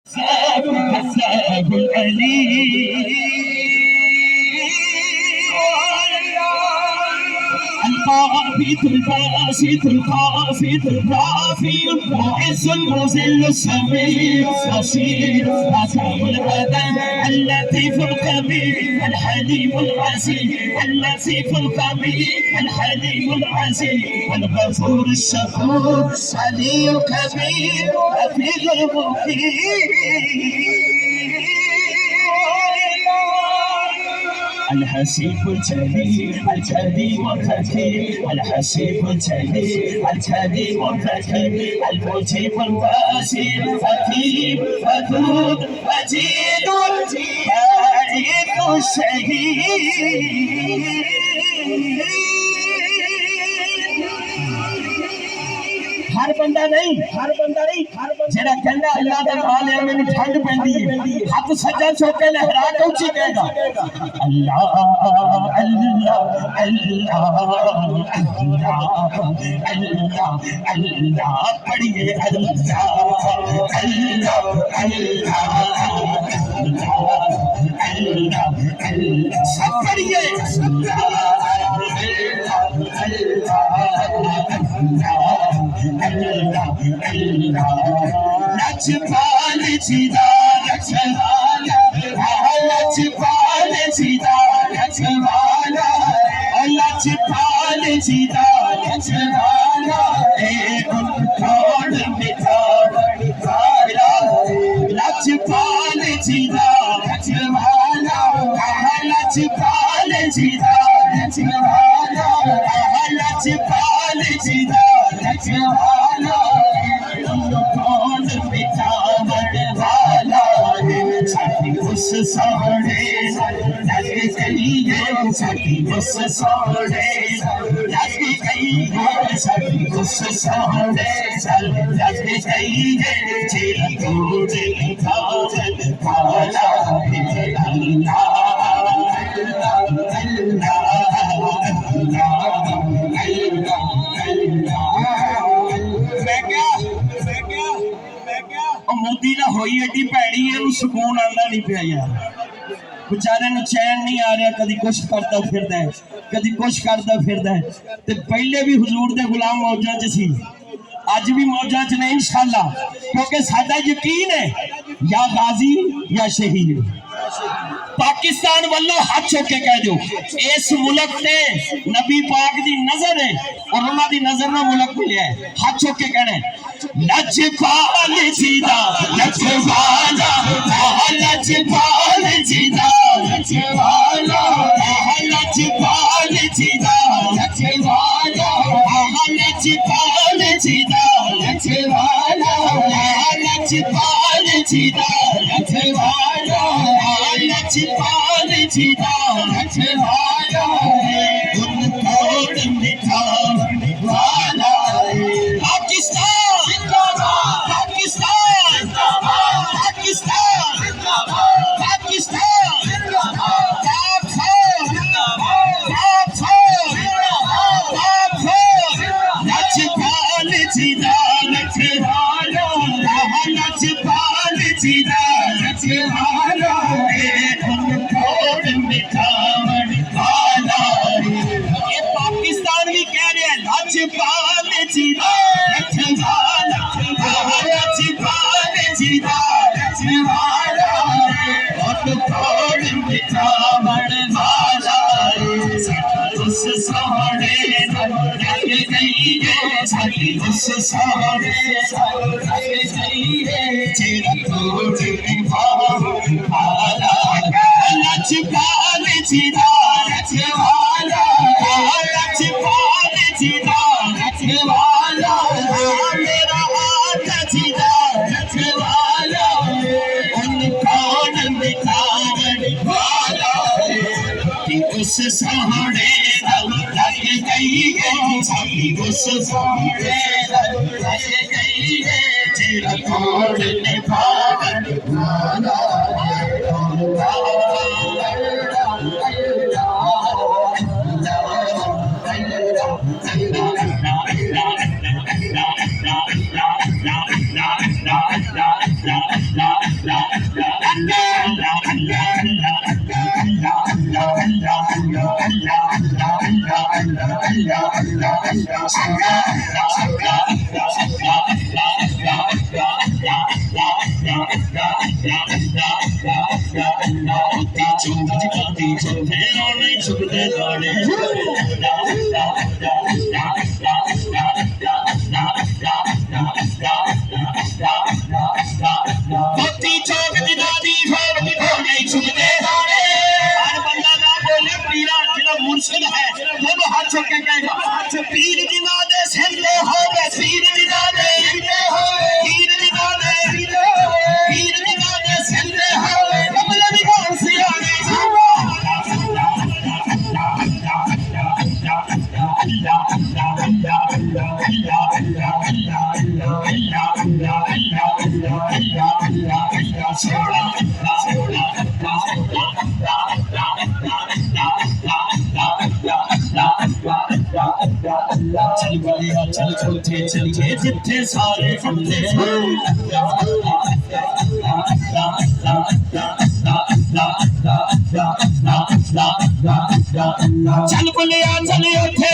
كذاب الأليم القافي الباسط القافي الرافي المعز المذل السميع البصير أتاه العدل اللطيف الخبير الحليم العزيز اللطيف الخبير الحليم العزيز الغفور الشكور العلي الكبير الحفيظ المقيم الحسيب الجليل الكريم الحكيم الحسيب الجليل الكريم الحكيم المجيب الواسع الحكيم ودود مجيد تاريخ الشهيد हर बंदा नहीं जेड़ा कहंदा अल्लाह दा नाम ले मैनू ठंड पैंदी है हाथ सज्जा चौके लहरा के उची कहेगा अल्लाह अल्लाह अल्लाह अल्लाह अल्लाह अल्लाह पढ़िए अल्लाह अल्लाह अल्लाह अल्लाह अल्लाह सब पढ़िए लजपाल जीदा लजवाला लजपाल जीदा लजवाला लजपाल जीदा लजवाला ए उनकोड़ मिठा बड़ा लजपाल जीदा लजवाला लजपाल जीदा लजवाला लजपाल जीदा लजवाला उस सोने लग गई है सखी उस सोने लग गई है सखी उस सोने लग गई है तेरा दूध निकाल काला अल्लाह मोदी ना होई एडी भैड़ी है सुकून आंदा नहीं पिया यार बेचारे नूं चैन नहीं आ रहा कदी कुछ करता फिरदा है कदी कुछ करता फिरदा है ते पहले भी हुजूर दे गुलाम मौजां च सी अज भी मौजां च ने इंशाअल्लाह क्योंकि साडा यकीन है या गाजी या शहीद पाकिस्तान वालों हाथ चुक के कह दो इस मुल्क से नबी पाक दी नजर है और उन्हां दी नजर ना मुल्क मिलिया है हाथ चुक के कहना लजपाल जीदा लजवाला लजपाल जीदा लजवाला लजपाल जीदा लजवाला लजपाल जीदा लजवाला लजपाल जीदा लजवाला लजपाल जीदा लजवाला उनकोड़ मिठा वाला पाकिस्तान पाकिस्तान पाकिस्तान पाकिस्तान लजपाल जीदा लजवाला लजपाल जीदा लजवाला उनकोड़ मिठा वाला ये पाकिस्तान भी कह रहे हैं लजपाल जीदा लजवाला लजपाल जीदा लजवाला उनकोड़ मिठा वाला उस सोने लग गई है सखी उस सोने लग गई है तेरा दूध निभाला लजपाल जीदा लजवाला लजपाल जीदा लजवाला मेरा हाथ जीदा लजवाला उनकोड़ मिठा वाला उस सोने लग गई है सखी उस सोने लग गई है तेरा कोड़ निभाना la मुर्शिद है दोनों हाथ चुक के कहेगा पीर दिना दे सिंधे हो गए पीर दिना दे पीर दिना दे पीर दिना दे सिंधे हो गए कबल भी कौन सी आ गई चल बलिया चल छोटे चलिए जिथे सारे बंदे चल बलिया चल उठे